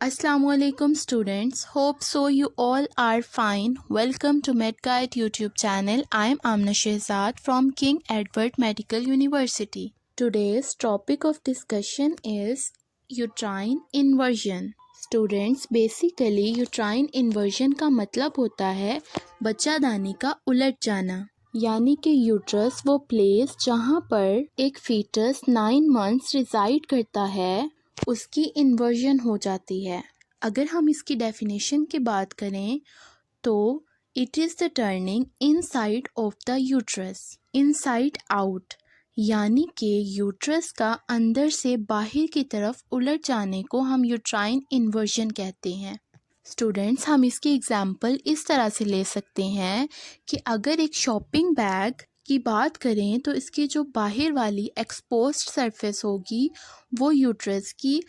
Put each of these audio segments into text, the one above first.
Assalamualaikum students. Hope so you all are fine. Welcome to MedGuide YouTube channel. I am Amna Shehzad from King Edward Medical University. Today's topic of discussion is uterine inversion. Students, basically uterine inversion का मतलब होता है बच्चादानी का उलट जाना, यानी कि uterus वो प्लेस जहाँ पर एक फीटस 9 मंथ्स रिजाइड करता है उसकी इन्वर्जन हो जाती है। अगर हम इसकी डेफिनेशन की बात करें तो it is the turning inside of the uterus, inside out, यानी कि यूट्रस का अंदर से बाहर की तरफ उलट जाने को हम यूट्राइन इन्वर्जन कहते हैं। स्टूडेंट्स, हम इसकी एग्जाम्पल इस तरह से ले सकते हैं कि अगर एक शॉपिंग बैग की बात करें तो इसकी जो बाहर वाली एक्सपोज्ड सरफेस होगी वो यूट्रस की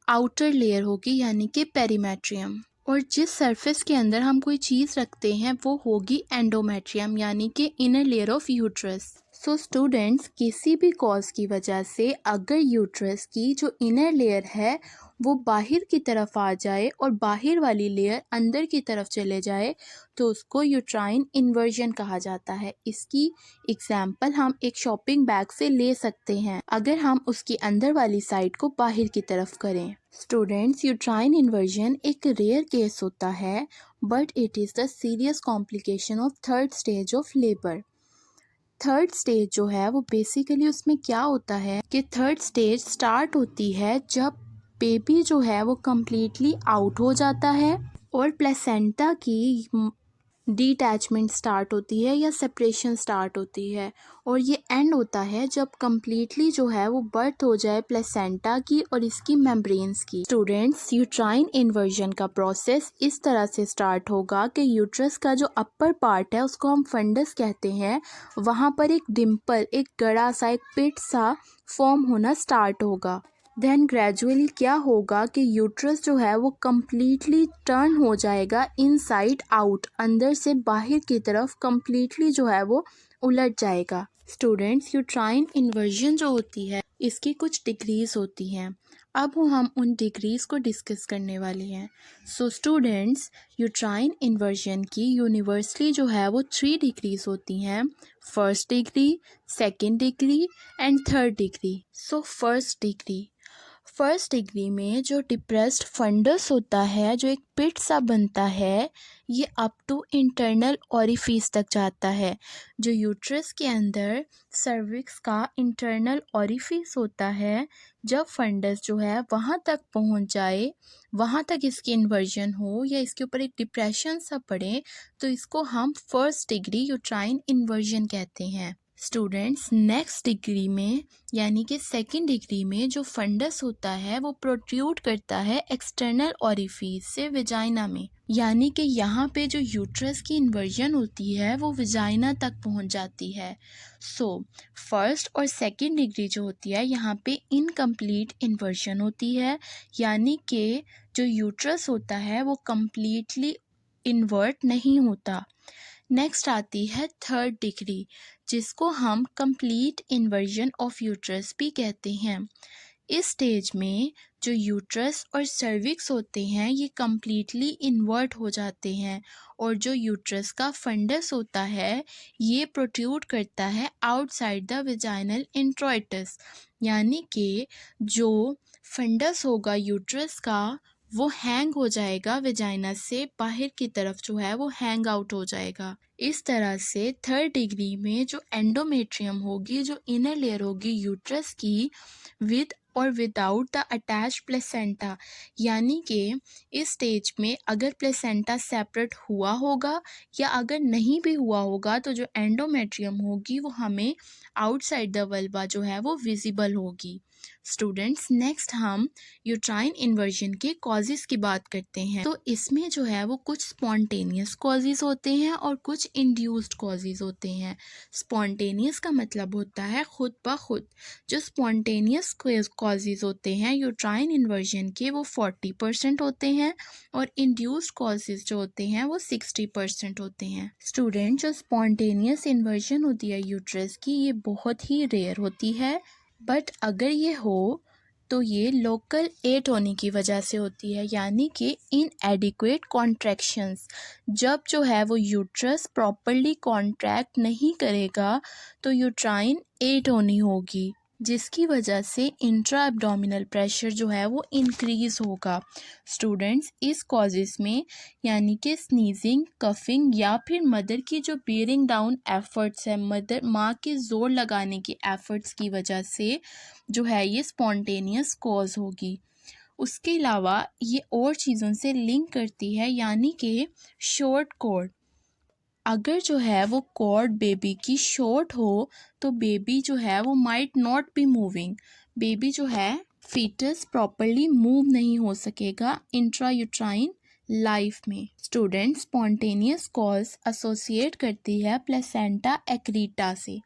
आउटर लेयर होगी, यानी कि पेरीमेट्रियम, और जिस सरफेस के अंदर हम कोई चीज़ रखते हैं वो होगी एंडोमेट्रियम, यानी कि inner layer of uterus. So students, किसी भी कॉज की वजह से अगर यूट्रस की जो इनर लेयर है वो बाहर की तरफ आ जाए और बाहर वाली लेयर अंदर की तरफ चले जाए तो उसको यूट्राइन इन्वर्जन कहा जाता है। इसकी एग्जाम्पल हम एक शॉपिंग बैग से ले सकते हैं अगर हम उसकी अंदर वाली साइड को बाहर की तरफ करें। स्टूडेंट्स, यूट्राइन इन्वर्जन एक रेयर केस होता है but it is the serious complication of third stage of labour. Third stage जो है वो बेसिकली उसमें क्या होता है कि थर्ड स्टेज स्टार्ट होती है जब बेबी जो है वो कम्प्लीटली आउट हो जाता है और प्लेसेंटा की डिटैचमेंट स्टार्ट होती है या सेपरेशन स्टार्ट होती है, और ये एंड होता है जब कम्प्लीटली जो है वो बर्थ हो जाए प्लेसेंटा की और इसकी मेम्ब्रेन्स की। स्टूडेंट्स, यूट्राइन इन्वर्जन का प्रोसेस इस तरह से स्टार्ट होगा कि यूट्रस का जो अपर पार्ट है उसको हम फंडस कहते हैं, वहाँ पर एक डिम्पल, एक गड़ा सा, एक पिट सा फॉर्म होना स्टार्ट होगा। देन ग्रेजुअली क्या होगा कि यूट्रस जो है वो कम्प्लीटली टर्न हो जाएगा इनसाइड आउट, अंदर से बाहर की तरफ कम्प्लीटली जो है वो उलट जाएगा। स्टूडेंट्स, यूट्राइन इन्वर्जन जो होती है इसकी कुछ डिग्रीज होती हैं। अब हम उन डिग्रीज को डिस्कस करने वाले हैं। सो स्टूडेंट्स, यूट्राइन इन्वर्जन की यूनिवर्सली जो है वो 3 डिग्रीज होती हैं, first degree, second degree and third degree. So first degree में जो डिप्रेस्ड फंडस होता है, जो एक पिट सा बनता है, ये अप टू इंटरनल ओरिफिस तक जाता है। जो यूट्रस के अंदर सर्विक्स का इंटरनल ओरिफिस होता है, जब फंडस जो है वहाँ तक पहुँच जाए, वहाँ तक इसकी इन्वर्जन हो या इसके ऊपर एक डिप्रेशन सा पड़े, तो इसको हम फर्स्ट डिग्री यूट्राइन इन्वर्जन कहते हैं। स्टूडेंट्स, नेक्स्ट डिग्री में यानी कि सेकेंड डिग्री में जो फंडस होता है वो प्रोट्रूड करता है एक्सटर्नल ओरिफिस से विजाइना में, यानी कि यहाँ पे जो यूट्रस की इन्वर्जन होती है वो विजाइना तक पहुँच जाती है। सो फर्स्ट और सेकेंड डिग्री जो होती है यहाँ पे इनकम्प्लीट इन्वर्जन होती है, यानी कि जो यूट्रस होता है वो कम्प्लीटली इन्वर्ट नहीं होता। नेक्स्ट आती है थर्ड डिग्री, जिसको हम कंप्लीट इन्वर्जन ऑफ यूट्रस भी कहते हैं। इस स्टेज में जो यूट्रस और सर्विक्स होते हैं ये कम्प्लीटली इन्वर्ट हो जाते हैं और जो यूट्रस का फंडस होता है ये प्रोट्रूड करता है आउटसाइड द वेजाइनल इंट्रोइटस, यानी कि जो फंडस होगा यूट्रस का वो हैंग हो जाएगा वेजाइना से बाहर की तरफ, जो है वो हैंग आउट हो जाएगा। इस तरह से थर्ड डिग्री में जो एंडोमेट्रियम होगी, जो इनर लेयर होगी यूट्रस की, विद और विदाउट द अटैच प्लेसेंटा, यानी कि इस स्टेज में अगर प्लेसेंटा सेपरेट हुआ होगा या अगर नहीं भी हुआ होगा तो जो एंडोमेट्रियम होगी वो हमें आउटसाइड द वल्वा जो है वो विजिबल होगी। स्टूडेंट्स, नेक्स्ट हम यूट्राइन इन्वर्जन के कॉजेज़ की बात करते हैं। तो इसमें जो है वो कुछ स्पॉन्टेनियस कॉजेज़ होते हैं और कुछ इंड्यूस्ड कॉजेज़ होते हैं। स्पॉन्टेनियस का मतलब होता है खुद ब खुद। जो स्पॉन्टेनियस कॉजेज़ होते हैं यूट्राइन इन्वर्जन के वो 40% होते हैं और इंड्यूस्ड कॉजेज़ जो होते हैं वो 60% होते हैं। स्टूडेंट, जो स्पॉन्टेनियस इन्वर्जन होती है यूट्रस की ये बहुत ही रेयर होती है, बट अगर ये हो तो ये लोकल एटोनी की वजह से होती है, यानी कि इनएडिक्वेट कॉन्ट्रैक्शंस। जब जो है वो यूट्रस प्रॉपरली कॉन्ट्रैक्ट नहीं करेगा तो यूट्राइन एटोनी होगी, जिसकी वजह से इंट्रा एब्डोमिनल प्रेशर जो है वो इंक्रीज़ होगा। स्टूडेंट्स, इस कॉजेज़ में यानी कि स्नीजिंग, कफिंग या फिर मदर की जो बियरिंग डाउन एफर्ट्स है, माँ के ज़ोर लगाने की एफर्ट्स की वजह से जो है ये स्पॉन्टेनियस कॉज होगी। उसके अलावा ये और चीज़ों से लिंक करती है, यानी कि शॉर्ट कॉर्ड। अगर जो है वो कॉर्ड बेबी की शॉर्ट हो तो बेबी जो है वो might not be moving, baby जो है फीटस प्रॉपरली मूव नहीं हो सकेगा इंट्रा यूट्राइन लाइफ में। स्टूडेंट, स्पॉन्टेनियस कॉज एसोसिएट करती है प्लेसेंटा एक्रीटा से।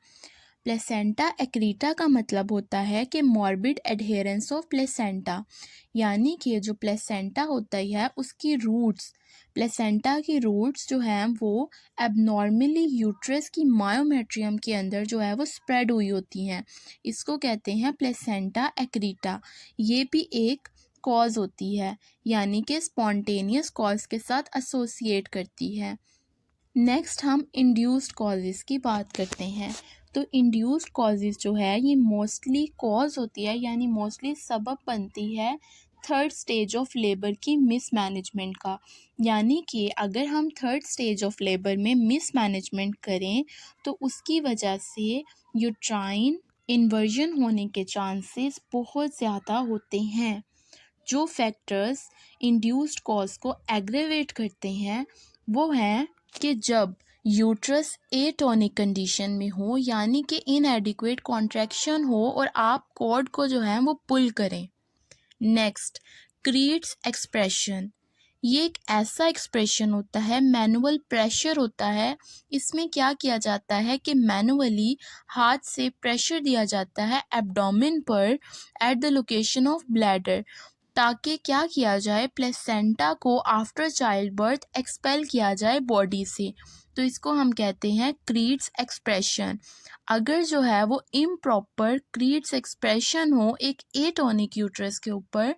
प्लेसेंटा एक्रीटा का मतलब होता है कि मॉर्बिड एडहेरेंस ऑफ प्लेसेंटा, यानी कि जो प्लेसेंटा होता है उसकी रूट्स, प्लेसेंटा की रूट्स जो हैं वो एबनॉर्मली यूट्रस की मायोमेट्रियम के अंदर जो है वो स्प्रेड हुई होती हैं। इसको कहते हैं प्लेसेंटा एक्रीटा। ये भी एक कॉज होती है, यानी कि स्पॉन्टेनियस कॉज के साथ एसोसिएट करती है। नेक्स्ट हम इंड्यूस्ड कॉजेज़ की बात करते हैं। तो इंड्यूस्ड कॉजेज़ जो है ये मोस्टली कॉज होती है, यानी मोस्टली सबब बनती है थर्ड स्टेज ऑफ लेबर की मिसमैनेजमेंट का। यानी कि अगर हम थर्ड स्टेज ऑफ लेबर में मिसमैनेजमेंट करें तो उसकी वजह से यूट्राइन इन्वर्जन होने के चांसेस बहुत ज़्यादा होते हैं। जो फैक्टर्स इंड्यूस्ड कॉज को एग्रेवेट करते हैं वो हैं कि जब यूट्रस एटोनिक कंडीशन में हो, यानी कि इनएडिक्वेट कॉन्ट्रैक्शन हो और आप कॉर्ड को जो है वो पुल करें। Next, creates expression. ये एक ऐसा एक्सप्रेशन होता है, मैनुअल प्रेशर होता है। इसमें क्या किया जाता है कि मैनुअली हाथ से प्रेशर दिया जाता है एब्डोमेन पर at the location of bladder, ताकि क्या किया जाए, प्लेसेंटा को आफ्टर चाइल्ड बर्थ एक्सपेल किया जाए बॉडी से। तो इसको हम कहते हैं क्रीट्स एक्सप्रेशन। अगर जो है वो इम्प्रॉपर क्रीट्स एक्सप्रेशन हो एक एटोनिक यूट्रस के ऊपर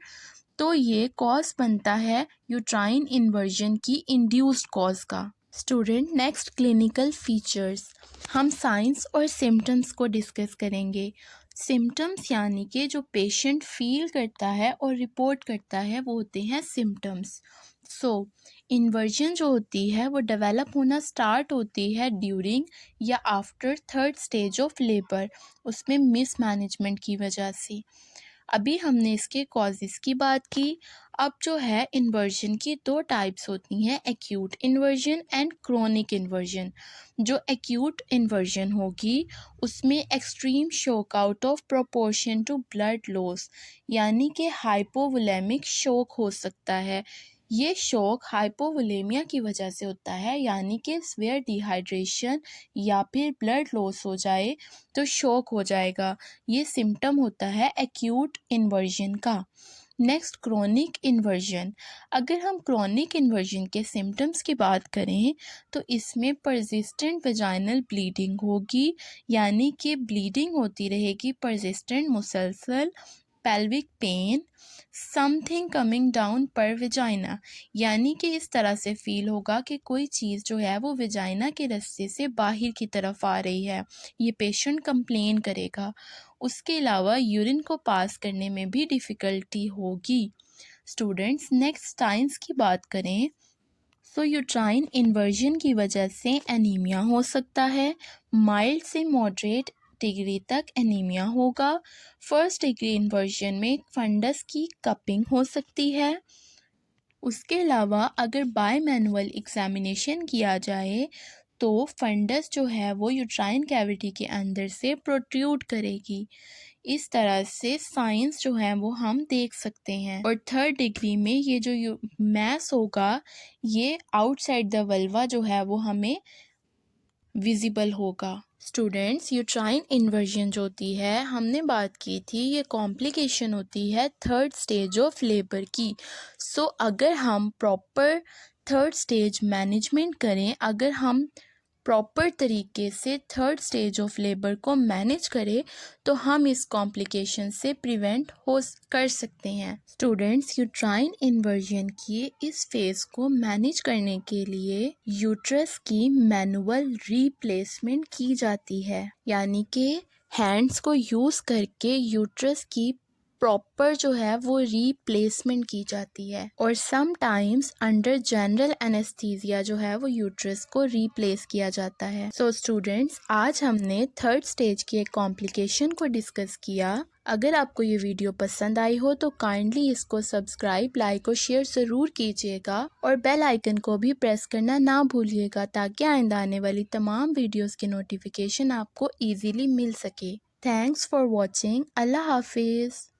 तो ये कॉज बनता है यूट्राइन इन्वर्जन की इंड्यूस्ड कॉज का। स्टूडेंट, नेक्स्ट क्लिनिकल फीचर्स, हम साइंस और सिम्टम्स को डिस्कस करेंगे। सिम्टम्स यानी कि जो पेशेंट फील करता है और रिपोर्ट करता है वो होते हैं सिम्टम्स। इन्वर्जन जो होती है वो डेवलप होना स्टार्ट होती है ड्यूरिंग या after third stage of labour, उसमें मिसमैनेजमेंट की वजह से। अभी हमने इसके कॉजेज़ की बात की। अब जो है इन्वर्जन की दो टाइप्स होती हैं, acute inversion and chronic inversion. जो एक्यूट इन्वर्जन होगी उसमें extreme shock out of proportion to blood loss, यानी कि हाइपोवोलेमिक शॉक हो सकता है। ये शॉक हाइपोवोलेमिया की वजह से होता है, यानी कि सीवियर डिहाइड्रेशन या फिर ब्लड लॉस हो जाए तो शॉक हो जाएगा। ये सिम्टम होता है एक्यूट इन्वर्जन का। Next, chronic inversion. अगर हम क्रोनिक इन्वर्जन के सिम्टम्स की बात करें तो इसमें परसिस्टेंट वेजाइनल ब्लीडिंग होगी, यानी कि ब्लीडिंग होती रहेगी परसिस्टेंट, मुसलसल, pelvic pain, something coming down पर वेजाइना, यानी कि इस तरह से फील होगा कि कोई चीज़ जो है वो वेजाइना के रास्ते से बाहर की तरफ आ रही है। ये पेशेंट कंप्लेन करेगा। उसके अलावा यूरिन को पास करने में भी डिफ़िकल्टी होगी। स्टूडेंट्स, नेक्स्ट साइंस की बात करें यूट्राइन इन्वर्जन की वजह से एनीमिया हो सकता है। माइल्ड से मॉडरेट डिग्री तक एनीमिया होगा। फर्स्ट डिग्री इन्वर्जन में फंडस की कपिंग हो सकती है। उसके अलावा अगर बाय मैनुअल एग्जामिनेशन किया जाए तो फंडस जो है वो यूट्राइन कैविटी के अंदर से प्रोट्रूड करेगी। इस तरह से साइंस जो है वो हम देख सकते हैं। और थर्ड डिग्री में ये जो मैस होगा ये आउटसाइड द वल्वा जो है वो हमें विजिबल होगा। स्टूडेंट्स, यूट्राइन इन्वर्जन जो होती है हमने बात की थी ये कॉम्प्लिकेशन होती है थर्ड स्टेज ऑफ लेबर की। अगर हम प्रॉपर थर्ड स्टेज मैनेजमेंट करें, अगर हम प्रॉपर तरीके से थर्ड स्टेज ऑफ लेबर को मैनेज करें तो हम इस कॉम्प्लिकेशन से प्रिवेंट कर सकते हैं। स्टूडेंट्स, यूट्राइन इन्वर्जन की इस फेज को मैनेज करने के लिए यूट्रस की मैनुअल रिप्लेसमेंट की जाती है, यानी कि हैंड्स को यूज़ करके यूट्रस की प्रॉपर जो है वो रिप्लेसमेंट की जाती है और समटाइम्स अंडर जनरल एनेस्थीसिया जो है वो यूट्रस को रिप्लेस किया जाता है। सो स्टूडेंट्स, आज हमने थर्ड स्टेज की एक कॉम्प्लिकेशन को डिस्कस किया। अगर आपको ये वीडियो पसंद आई हो तो काइंडली इसको सब्सक्राइब, लाइक और शेयर ज़रूर कीजिएगा और बेल आइकन को भी प्रेस करना ना भूलिएगा ताकि आइंदा आने वाली तमाम वीडियोस की नोटिफिकेशन आपको ईजीली मिल सके। Thanks for watching. अल्लाह हाफिज़।